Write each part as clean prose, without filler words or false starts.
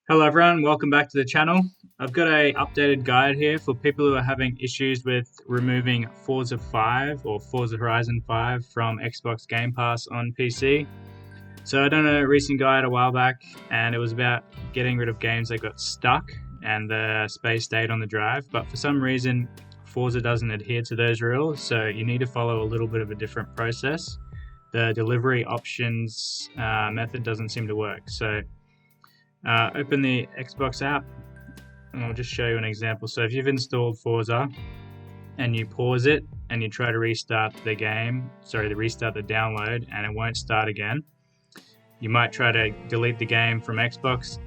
Hello everyone, welcome back to the channel. I've got a updated guide here for people who are having issues with removing Forza 5 or Forza Horizon 5 from Xbox Game Pass on PC. So I done a recent guide a while back and it was about getting rid of games that got stuck and the space stayed on the drive, but for some reason Forza doesn't adhere to those rules, so you need to follow a little bit of a different process. The delivery options method doesn't seem to work. So open the Xbox app and I'll just show you an example. So if you've installed Forza and you pause it and you try to restart the download and it won't start again, you might try to delete the game from Xbox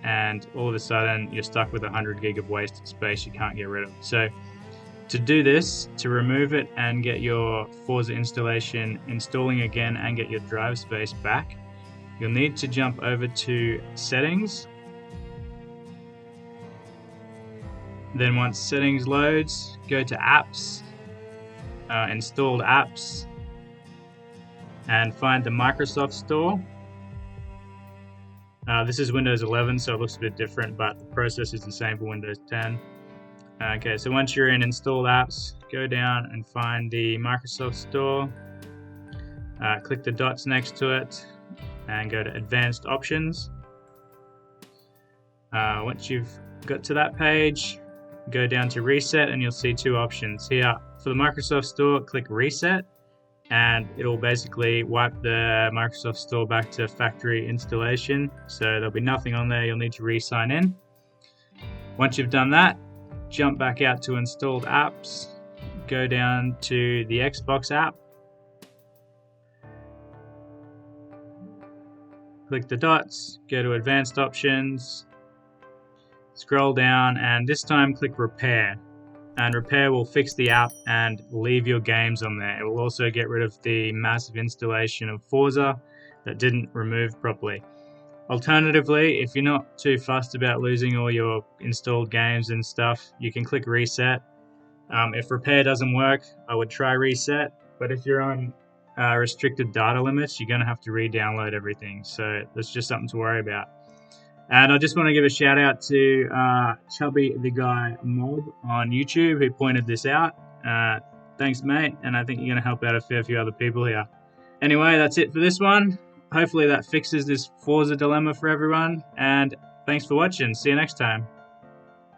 and all of a sudden you're stuck with 100 gig of wasted space you can't get rid of. So to do this, to remove it and get your Forza installation installing again and get your drive space back, you'll need to jump over to Settings. Then once Settings loads, go to Apps, Installed Apps, and find the Microsoft Store. This is Windows 11, so it looks a bit different, but the process is the same for Windows 10. Okay, so once you're in Installed Apps, go down and find the Microsoft Store. Click the dots next to it and go to Advanced Options. Once you've got to that page, go down to Reset and you'll see two options. Here for the Microsoft Store, click Reset and it'll basically wipe the Microsoft Store back to factory installation. So there'll be nothing on there, you'll need to re-sign in. Once you've done that, jump back out to Installed Apps, go down to the Xbox app, click the dots, go to Advanced Options, scroll down, and this time click Repair. And Repair will fix the app and leave your games on there. It will also get rid of the massive installation of Forza that didn't remove properly. Alternatively, if you're not too fussed about losing all your installed games and stuff, you can click Reset. If Repair doesn't work, I would try Reset, but if you're on restricted data limits, you're going to have to re-download everything, so that's just something to worry about. And I just want to give a shout out to Chubby the Guy Mob on YouTube who pointed this out. Thanks mate, and I think you're going to help out a fair few other people here. Anyway, that's it for this one. Hopefully that fixes this Forza dilemma for everyone, and thanks for watching. See you next time.